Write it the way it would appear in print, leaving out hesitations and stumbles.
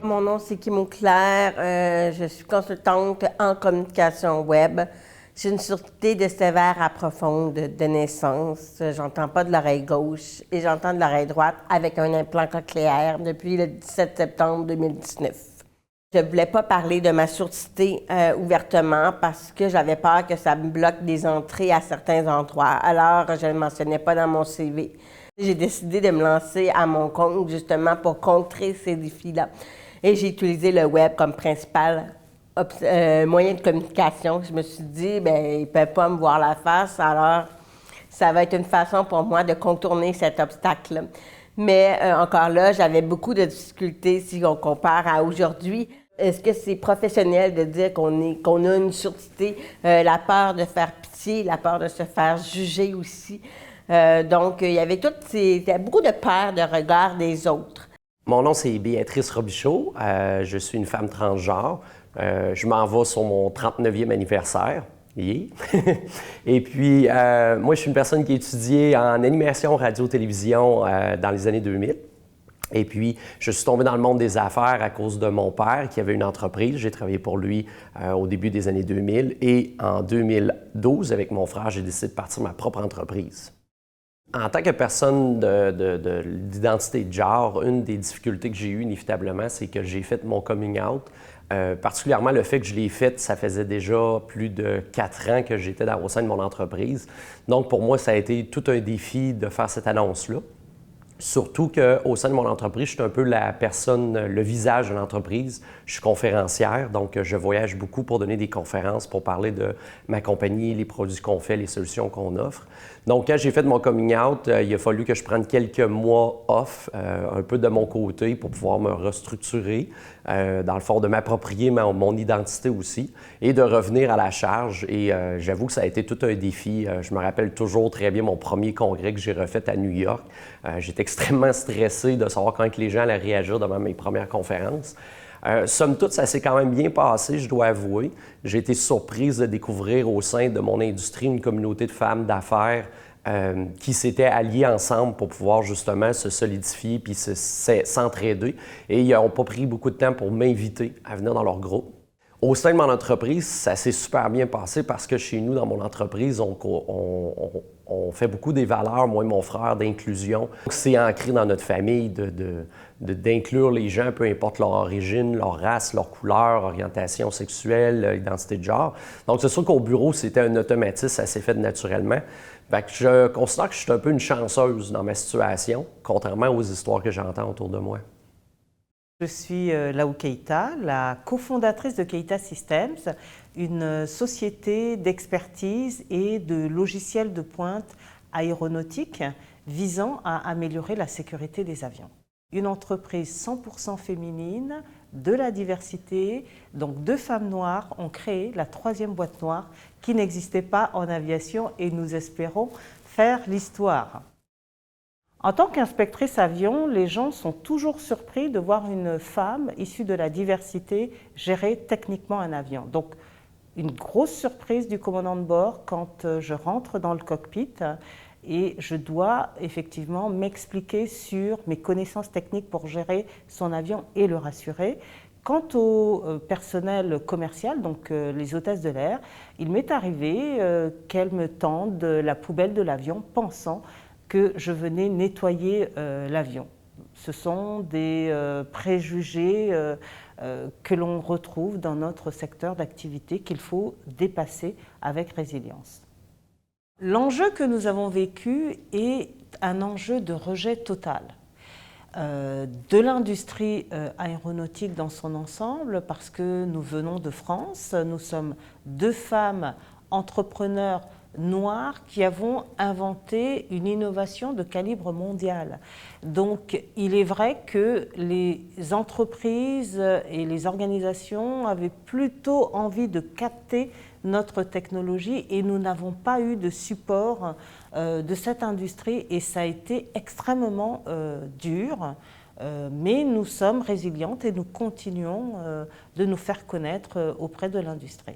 Mon nom, c'est Kim Auclair. Je suis consultante en communication web. J'ai une surdité de sévère à profonde de naissance. J'entends pas de l'oreille gauche et j'entends de l'oreille droite avec un implant cochléaire depuis le 17 septembre 2019. Je ne voulais pas parler de ma surdité ouvertement parce que j'avais peur que ça me bloque des entrées à certains endroits. Alors, je ne le mentionnais pas dans mon CV. J'ai décidé de me lancer à mon compte justement pour contrer ces défis-là. Et j'ai utilisé le web comme principal moyen de communication. Je me suis dit, bien, ils ne peuvent pas me voir la face, alors ça va être une façon pour moi de contourner cet obstacle-là. Mais encore là, j'avais beaucoup de difficultés si on compare à aujourd'hui. Est-ce que c'est professionnel de dire qu'on a une surdité, la peur de faire pitié, la peur de se faire juger aussi? Donc, il y avait beaucoup de peur de regard des autres. Mon nom, c'est Béatrice Robichaud. Je suis une femme transgenre. Je m'en vais sur mon 39e anniversaire. Yeah. Et puis, moi, je suis une personne qui a étudié en animation, radio-télévision dans les années 2000. Et puis, je suis tombé dans le monde des affaires à cause de mon père qui avait une entreprise. J'ai travaillé pour lui au début des années 2000. Et en 2012, avec mon frère, j'ai décidé de partir ma propre entreprise. En tant que personne d'identité de genre, une des difficultés que j'ai eues inévitablement, c'est que j'ai fait mon coming out. Particulièrement le fait que je l'ai fait, ça faisait déjà plus de 4 ans que j'étais au sein de mon entreprise. Donc pour moi, ça a été tout un défi de faire cette annonce-là. Surtout qu'au sein de mon entreprise, je suis un peu la personne, le visage de l'entreprise. Je suis conférencière, donc je voyage beaucoup pour donner des conférences, pour parler de ma compagnie, les produits qu'on fait, les solutions qu'on offre. Donc, quand j'ai fait mon coming out, il a fallu que je prenne quelques mois off, un peu de mon côté, pour pouvoir me restructurer, dans le fond, de m'approprier mon identité aussi, et de revenir à la charge. Et j'avoue que ça a été tout un défi. Je me rappelle toujours très bien mon premier congrès que j'ai refait à New York. J'étais extrêmement stressé de savoir comment les gens allaient réagir devant mes premières conférences. Somme toute, ça s'est quand même bien passé, je dois avouer. J'ai été surprise de découvrir au sein de mon industrie une communauté de femmes d'affaires qui s'étaient alliées ensemble pour pouvoir justement se solidifier puis s'entraider. Et ils n'ont pas pris beaucoup de temps pour m'inviter à venir dans leur groupe. Au sein de mon entreprise, ça s'est super bien passé parce que chez nous, dans mon entreprise, on fait beaucoup des valeurs, moi et mon frère, d'inclusion. C'est ancré dans notre famille d'inclure les gens, peu importe leur origine, leur race, leur couleur, orientation sexuelle, identité de genre. Donc, c'est sûr qu'au bureau, c'était un automatisme, ça s'est fait naturellement. Fait que je considère que je suis un peu une chanceuse dans ma situation, contrairement aux histoires que j'entends autour de moi. Je suis Laou Keïta, la cofondatrice de Keïta Systems, une société d'expertise et de logiciels de pointe aéronautique visant à améliorer la sécurité des avions. Une entreprise 100% féminine, de la diversité, donc 2 femmes noires ont créé la 3e boîte noire qui n'existait pas en aviation et nous espérons faire l'histoire. En tant qu'inspectrice avion, les gens sont toujours surpris de voir une femme issue de la diversité gérer techniquement un avion. Donc, une grosse surprise du commandant de bord quand je rentre dans le cockpit et je dois effectivement m'expliquer sur mes connaissances techniques pour gérer son avion et le rassurer. Quant au personnel commercial, donc les hôtesses de l'air, il m'est arrivé qu'elles me tendent la poubelle de l'avion pensant que je venais nettoyer l'avion. Ce sont des préjugés que l'on retrouve dans notre secteur d'activité qu'il faut dépasser avec résilience. L'enjeu que nous avons vécu est un enjeu de rejet total de l'industrie aéronautique dans son ensemble parce que nous venons de France, nous sommes 2 femmes entrepreneurs noirs qui avons inventé une innovation de calibre mondial. Donc il est vrai que les entreprises et les organisations avaient plutôt envie de capter notre technologie et nous n'avons pas eu de support de cette industrie et ça a été extrêmement dur. Mais nous sommes résilientes et nous continuons de nous faire connaître auprès de l'industrie.